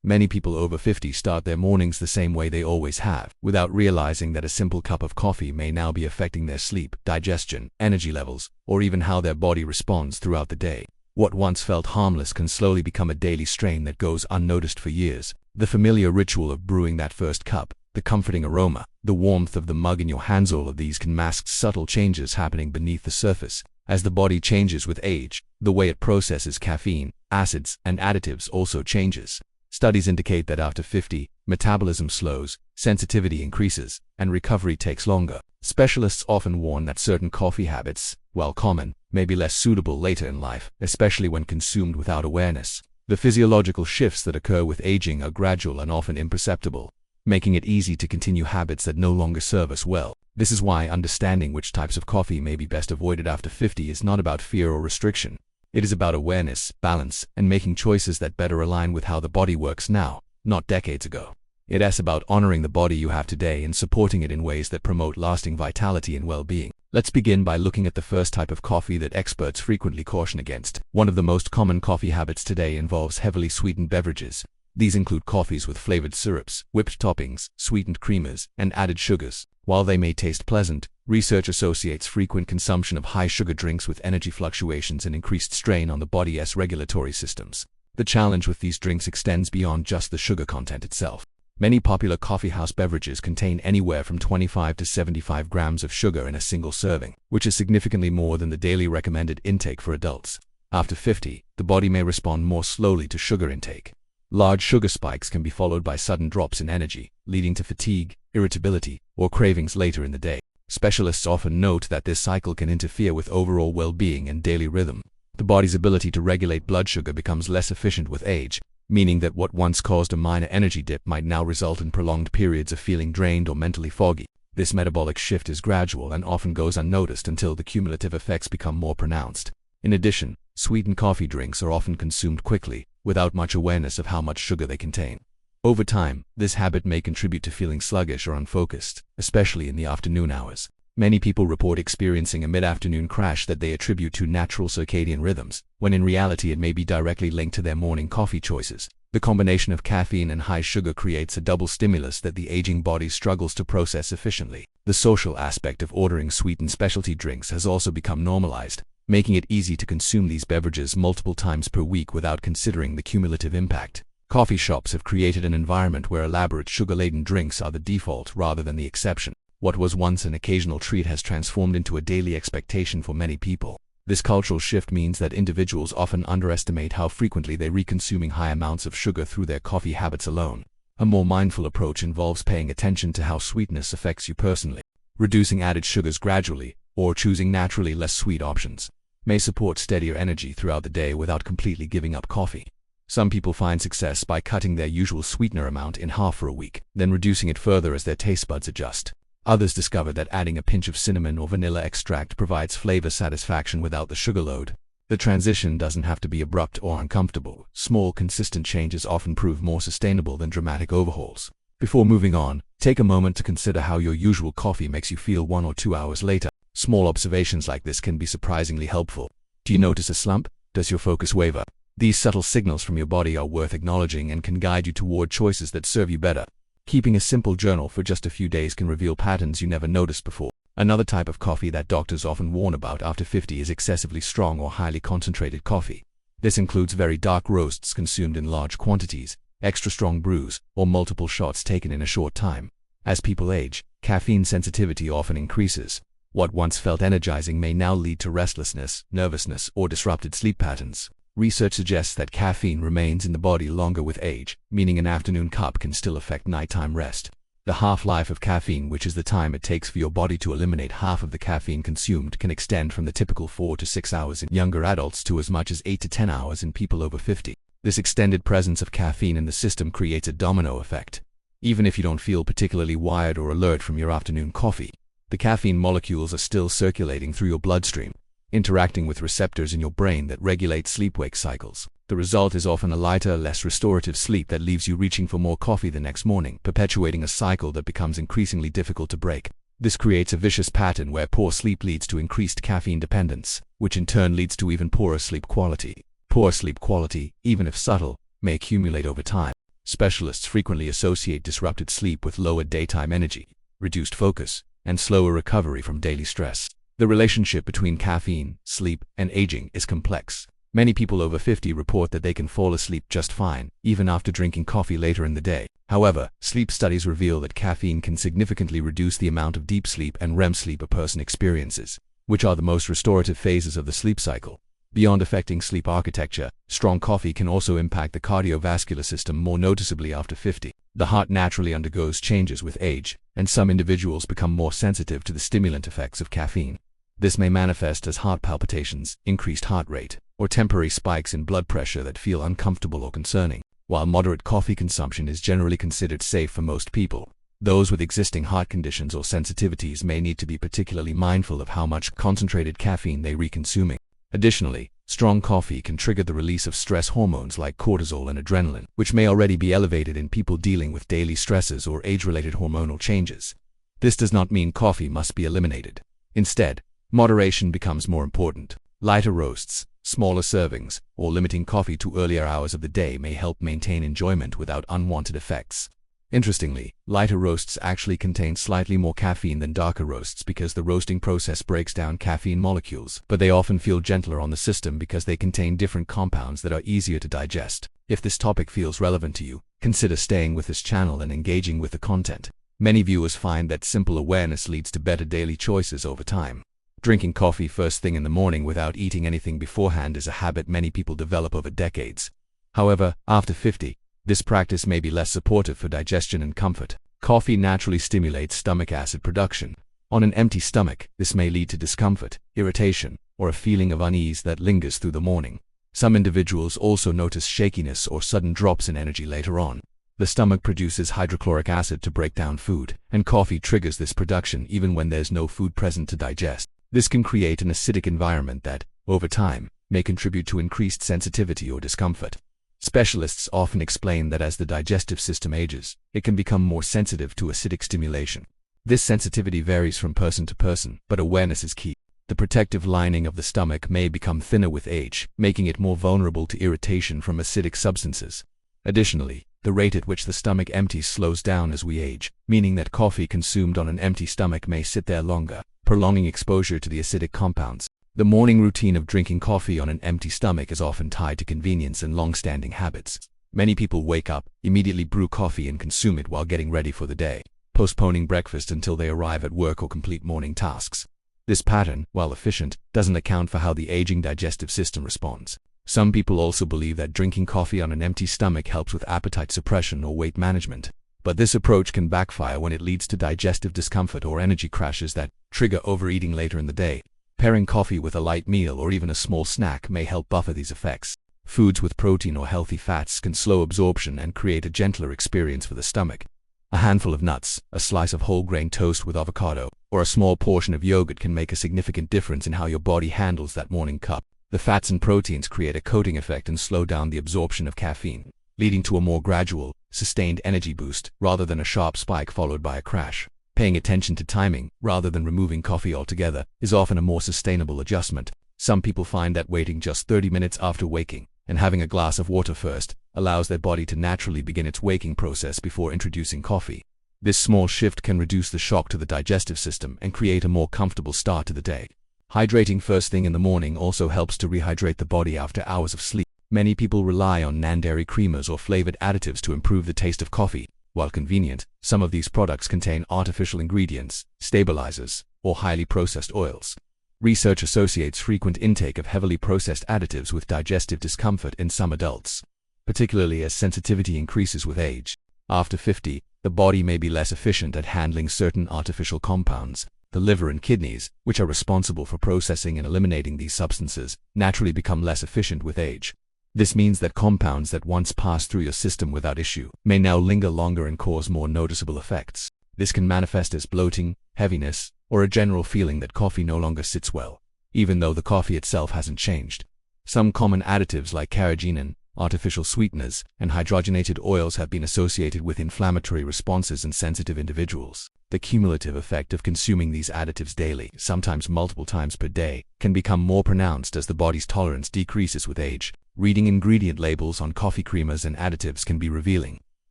Many people over 50 start their mornings the same way they always have, without realizing that a simple cup of coffee may now be affecting their sleep, digestion, energy levels, or even how their body responds throughout the day. What once felt harmless can slowly become a daily strain that goes unnoticed for years. The familiar ritual of brewing that first cup, the comforting aroma, the warmth of the mug in your hands, all of these can mask subtle changes happening beneath the surface. As the body changes with age, the way it processes caffeine, acids, and additives also changes. Studies indicate that after 50, metabolism slows, sensitivity increases, and recovery takes longer. Specialists often warn that certain coffee habits, while common, may be less suitable later in life, especially when consumed without awareness. The physiological shifts that occur with aging are gradual and often imperceptible, making it easy to continue habits that no longer serve us well. This is why understanding which types of coffee may be best avoided after 50 is not about fear or restriction. It is about awareness, balance, and making choices that better align with how the body works now, not decades ago. It is about honoring the body you have today and supporting it in ways that promote lasting vitality and well-being. Let's begin by looking at the first type of coffee that experts frequently caution against. One of the most common coffee habits today involves heavily sweetened beverages. These include coffees with flavored syrups, whipped toppings, sweetened creamers, and added sugars. While they may taste pleasant, research associates frequent consumption of high-sugar drinks with energy fluctuations and increased strain on the body's regulatory systems. The challenge with these drinks extends beyond just the sugar content itself. Many popular coffeehouse beverages contain anywhere from 25 to 75 grams of sugar in a single serving, which is significantly more than the daily recommended intake for adults. After 50, the body may respond more slowly to sugar intake. Large sugar spikes can be followed by sudden drops in energy, leading to fatigue, irritability, or cravings later in the day. Specialists often note that this cycle can interfere with overall well-being and daily rhythm. The body's ability to regulate blood sugar becomes less efficient with age, meaning that what once caused a minor energy dip might now result in prolonged periods of feeling drained or mentally foggy. This metabolic shift is gradual and often goes unnoticed until the cumulative effects become more pronounced. In addition, sweetened coffee drinks are often consumed quickly, without much awareness of how much sugar they contain. Over time, this habit may contribute to feeling sluggish or unfocused, especially in the afternoon hours. Many people report experiencing a mid-afternoon crash that they attribute to natural circadian rhythms, when in reality it may be directly linked to their morning coffee choices. The combination of caffeine and high sugar creates a double stimulus that the aging body struggles to process efficiently. The social aspect of ordering sweetened specialty drinks has also become normalized, making it easy to consume these beverages multiple times per week without considering the cumulative impact. Coffee shops have created an environment where elaborate sugar-laden drinks are the default rather than the exception. What was once an occasional treat has transformed into a daily expectation for many people. This cultural shift means that individuals often underestimate how frequently they re-consuming high amounts of sugar through their coffee habits alone. A more mindful approach involves paying attention to how sweetness affects you personally. Reducing added sugars gradually, or choosing naturally less sweet options, may support steadier energy throughout the day without completely giving up coffee. Some people find success by cutting their usual sweetener amount in half for a week, then reducing it further as their taste buds adjust. Others discover that adding a pinch of cinnamon or vanilla extract provides flavor satisfaction without the sugar load. The transition doesn't have to be abrupt or uncomfortable. Small, consistent changes often prove more sustainable than dramatic overhauls. Before moving on, take a moment to consider how your usual coffee makes you feel 1 or 2 hours later. Small observations like this can be surprisingly helpful. Do you notice a slump? Does your focus waver? These subtle signals from your body are worth acknowledging and can guide you toward choices that serve you better. Keeping a simple journal for just a few days can reveal patterns you never noticed before. Another type of coffee that doctors often warn about after 50 is excessively strong or highly concentrated coffee. This includes very dark roasts consumed in large quantities, extra strong brews, or multiple shots taken in a short time. As people age, caffeine sensitivity often increases. What once felt energizing may now lead to restlessness, nervousness, or disrupted sleep patterns. Research suggests that caffeine remains in the body longer with age, meaning an afternoon cup can still affect nighttime rest. The half-life of caffeine, which is the time it takes for your body to eliminate half of the caffeine consumed, can extend from the typical 4 to 6 hours in younger adults to as much as 8 to 10 hours in people over 50. This extended presence of caffeine in the system creates a domino effect. Even if you don't feel particularly wired or alert from your afternoon coffee, the caffeine molecules are still circulating through your bloodstream, interacting with receptors in your brain that regulate sleep-wake cycles. The result is often a lighter, less restorative sleep that leaves you reaching for more coffee the next morning, perpetuating a cycle that becomes increasingly difficult to break. This creates a vicious pattern where poor sleep leads to increased caffeine dependence, which in turn leads to even poorer sleep quality. Poor sleep quality, even if subtle, may accumulate over time. Specialists frequently associate disrupted sleep with lower daytime energy, reduced focus, and slower recovery from daily stress. The relationship between caffeine, sleep, and aging is complex. Many people over 50 report that they can fall asleep just fine, even after drinking coffee later in the day. However, sleep studies reveal that caffeine can significantly reduce the amount of deep sleep and REM sleep a person experiences, which are the most restorative phases of the sleep cycle. Beyond affecting sleep architecture, strong coffee can also impact the cardiovascular system more noticeably after 50. The heart naturally undergoes changes with age, and some individuals become more sensitive to the stimulant effects of caffeine. This may manifest as heart palpitations, increased heart rate, or temporary spikes in blood pressure that feel uncomfortable or concerning. While moderate coffee consumption is generally considered safe for most people, those with existing heart conditions or sensitivities may need to be particularly mindful of how much concentrated caffeine they are consuming. Additionally, strong coffee can trigger the release of stress hormones like cortisol and adrenaline, which may already be elevated in people dealing with daily stresses or age-related hormonal changes. This does not mean coffee must be eliminated. Instead, moderation becomes more important. Lighter roasts, smaller servings, or limiting coffee to earlier hours of the day may help maintain enjoyment without unwanted effects. Interestingly, lighter roasts actually contain slightly more caffeine than darker roasts because the roasting process breaks down caffeine molecules, but they often feel gentler on the system because they contain different compounds that are easier to digest. If this topic feels relevant to you, consider staying with this channel and engaging with the content. Many viewers find that simple awareness leads to better daily choices over time. Drinking coffee first thing in the morning without eating anything beforehand is a habit many people develop over decades. However, after 50, this practice may be less supportive for digestion and comfort. Coffee naturally stimulates stomach acid production. On an empty stomach, this may lead to discomfort, irritation, or a feeling of unease that lingers through the morning. Some individuals also notice shakiness or sudden drops in energy later on. The stomach produces hydrochloric acid to break down food, and coffee triggers this production even when there's no food present to digest. This can create an acidic environment that, over time, may contribute to increased sensitivity or discomfort. Specialists often explain that as the digestive system ages, it can become more sensitive to acidic stimulation. This sensitivity varies from person to person, but awareness is key. The protective lining of the stomach may become thinner with age, making it more vulnerable to irritation from acidic substances. Additionally, the rate at which the stomach empties slows down as we age, meaning that coffee consumed on an empty stomach may sit there longer, prolonging exposure to the acidic compounds. The morning routine of drinking coffee on an empty stomach is often tied to convenience and long-standing habits. Many people wake up, immediately brew coffee and consume it while getting ready for the day, postponing breakfast until they arrive at work or complete morning tasks. This pattern, while efficient, doesn't account for how the aging digestive system responds. Some people also believe that drinking coffee on an empty stomach helps with appetite suppression or weight management. But this approach can backfire when it leads to digestive discomfort or energy crashes that trigger overeating later in the day. Pairing coffee with a light meal or even a small snack may help buffer these effects. Foods with protein or healthy fats can slow absorption and create a gentler experience for the stomach. A handful of nuts, a slice of whole grain toast with avocado, or a small portion of yogurt can make a significant difference in how your body handles that morning cup. The fats and proteins create a coating effect and slow down the absorption of caffeine, leading to a more gradual, sustained energy boost rather than a sharp spike followed by a crash. Paying attention to timing, rather than removing coffee altogether, is often a more sustainable adjustment. Some people find that waiting just 30 minutes after waking, and having a glass of water first, allows their body to naturally begin its waking process before introducing coffee. This small shift can reduce the shock to the digestive system and create a more comfortable start to the day. Hydrating first thing in the morning also helps to rehydrate the body after hours of sleep. Many people rely on non-dairy creamers or flavored additives to improve the taste of coffee. While convenient, some of these products contain artificial ingredients, stabilizers, or highly processed oils. Research associates frequent intake of heavily processed additives with digestive discomfort in some adults, particularly as sensitivity increases with age. After 50, the body may be less efficient at handling certain artificial compounds. The liver and kidneys, which are responsible for processing and eliminating these substances, naturally become less efficient with age. This means that compounds that once passed through your system without issue may now linger longer and cause more noticeable effects. This can manifest as bloating, heaviness, or a general feeling that coffee no longer sits well, even though the coffee itself hasn't changed. Some common additives like carrageenan, artificial sweeteners, and hydrogenated oils have been associated with inflammatory responses in sensitive individuals. The cumulative effect of consuming these additives daily, sometimes multiple times per day, can become more pronounced as the body's tolerance decreases with age. Reading ingredient labels on coffee creamers and additives can be revealing.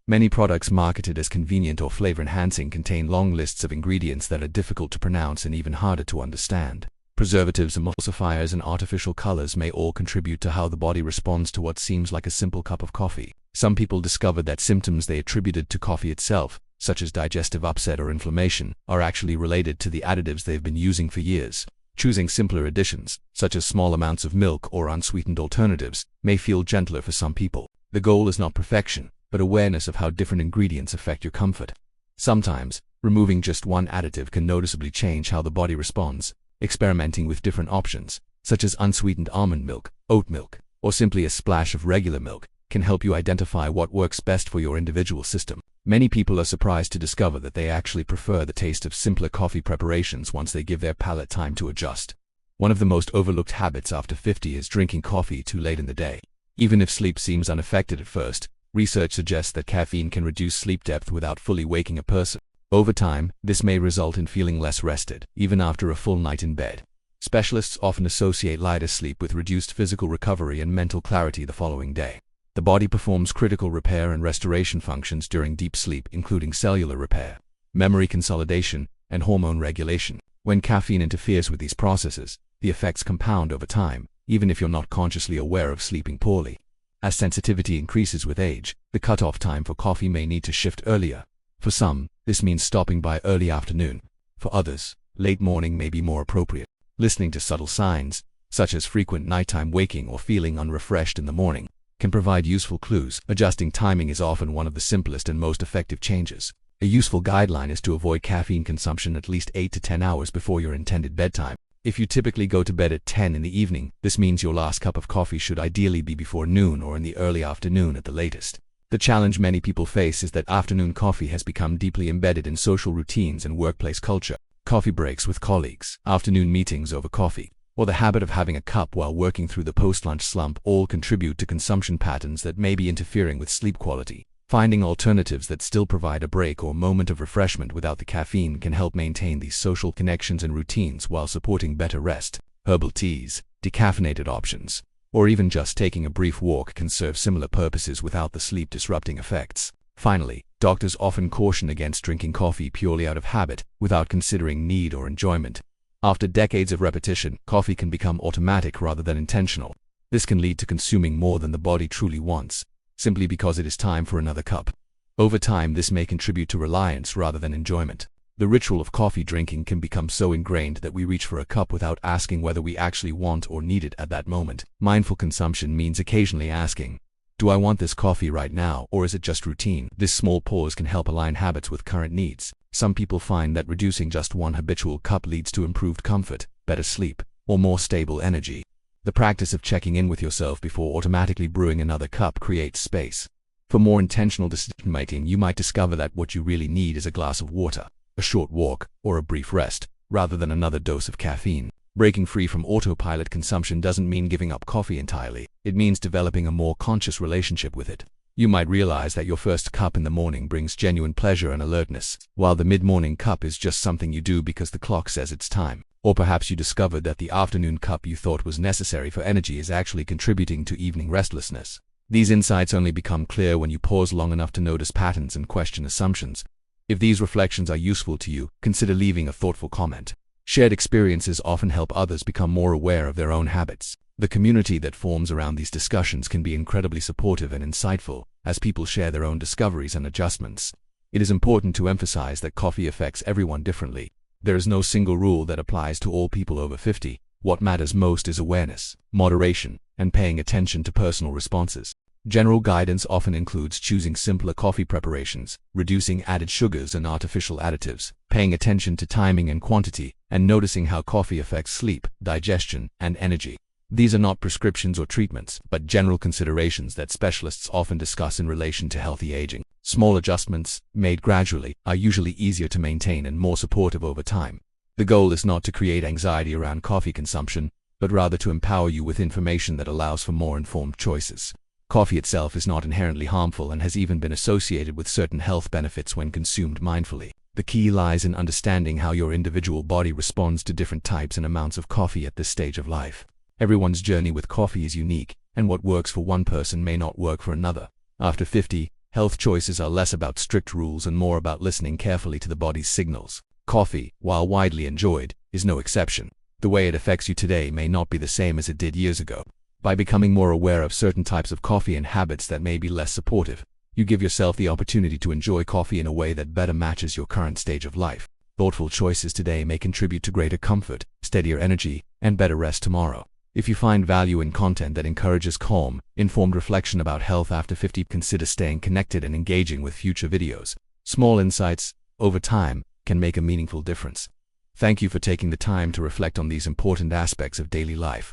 Many products marketed as convenient or flavor-enhancing contain long lists of ingredients that are difficult to pronounce and even harder to understand. Preservatives, emulsifiers, and artificial colors may all contribute to how the body responds to what seems like a simple cup of coffee. Some people discovered that symptoms they attributed to coffee itself, such as digestive upset or inflammation, are actually related to the additives they've been using for years. Choosing simpler additions, such as small amounts of milk or unsweetened alternatives, may feel gentler for some people. The goal is not perfection, but awareness of how different ingredients affect your comfort. Sometimes, removing just one additive can noticeably change how the body responds. Experimenting with different options, such as unsweetened almond milk, oat milk, or simply a splash of regular milk, can help you identify what works best for your individual system. Many people are surprised to discover that they actually prefer the taste of simpler coffee preparations once they give their palate time to adjust. One of the most overlooked habits after 50 is drinking coffee too late in the day. Even if sleep seems unaffected at first, research suggests that caffeine can reduce sleep depth without fully waking a person. Over time, this may result in feeling less rested, even after a full night in bed. Specialists often associate lighter sleep with reduced physical recovery and mental clarity the following day. The body performs critical repair and restoration functions during deep sleep, including cellular repair, memory consolidation, and hormone regulation. When caffeine interferes with these processes, the effects compound over time, even if you're not consciously aware of sleeping poorly. As sensitivity increases with age, the cutoff time for coffee may need to shift earlier. For some, this means stopping by early afternoon. For others, late morning may be more appropriate. Listening to subtle signs, such as frequent nighttime waking or feeling unrefreshed in the morning, can provide useful clues. Adjusting timing is often one of the simplest and most effective changes. A useful guideline is to avoid caffeine consumption at least 8 to 10 hours before your intended bedtime. If you typically go to bed at 10 in the evening, this means your last cup of coffee should ideally be before noon or in the early afternoon at the latest. The challenge many people face is that afternoon coffee has become deeply embedded in social routines and workplace culture. Coffee breaks with colleagues, afternoon meetings over coffee, or the habit of having a cup while working through the post-lunch slump all contribute to consumption patterns that may be interfering with sleep quality. Finding alternatives that still provide a break or moment of refreshment without the caffeine can help maintain these social connections and routines while supporting better rest. Herbal teas, decaffeinated options, or even just taking a brief walk can serve similar purposes without the sleep-disrupting effects. Finally, doctors often caution against drinking coffee purely out of habit, without considering need or enjoyment. After decades of repetition, coffee can become automatic rather than intentional. This can lead to consuming more than the body truly wants, simply because it is time for another cup. Over time, this may contribute to reliance rather than enjoyment. The ritual of coffee drinking can become so ingrained that we reach for a cup without asking whether we actually want or need it at that moment. Mindful consumption means occasionally asking, "Do I want this coffee right now, or is it just routine?" This small pause can help align habits with current needs. Some people find that reducing just one habitual cup leads to improved comfort, better sleep, or more stable energy. The practice of checking in with yourself before automatically brewing another cup creates space. For more intentional decision-making, you might discover that what you really need is a glass of water, a short walk, or a brief rest, rather than another dose of caffeine. Breaking free from autopilot consumption doesn't mean giving up coffee entirely. It means developing a more conscious relationship with it. You might realize that your first cup in the morning brings genuine pleasure and alertness, while the mid-morning cup is just something you do because the clock says it's time. Or perhaps you discovered that the afternoon cup you thought was necessary for energy is actually contributing to evening restlessness. These insights only become clear when you pause long enough to notice patterns and question assumptions. If these reflections are useful to you, consider leaving a thoughtful comment. Shared experiences often help others become more aware of their own habits. The community that forms around these discussions can be incredibly supportive and insightful, as people share their own discoveries and adjustments. It is important to emphasize that coffee affects everyone differently. There is no single rule that applies to all people over 50. What matters most is awareness, moderation, and paying attention to personal responses. General guidance often includes choosing simpler coffee preparations, reducing added sugars and artificial additives, paying attention to timing and quantity, and noticing how coffee affects sleep, digestion, and energy. These are not prescriptions or treatments, but general considerations that specialists often discuss in relation to healthy aging. Small adjustments, made gradually, are usually easier to maintain and more supportive over time. The goal is not to create anxiety around coffee consumption, but rather to empower you with information that allows for more informed choices. Coffee itself is not inherently harmful and has even been associated with certain health benefits when consumed mindfully. The key lies in understanding how your individual body responds to different types and amounts of coffee at this stage of life. Everyone's journey with coffee is unique, and what works for one person may not work for another. After 50, Health choices are less about strict rules and more about listening carefully to the body's signals. Coffee, while widely enjoyed, is no exception. The way it affects you today may not be the same as it did years ago. By becoming more aware of certain types of coffee and habits that may be less supportive, you give yourself the opportunity to enjoy coffee in a way that better matches your current stage of life. Thoughtful choices today may contribute to greater comfort, steadier energy, and better rest tomorrow. If you find value in content that encourages calm, informed reflection about health after 50, consider staying connected and engaging with future videos. Small insights, over time, can make a meaningful difference. Thank you for taking the time to reflect on these important aspects of daily life.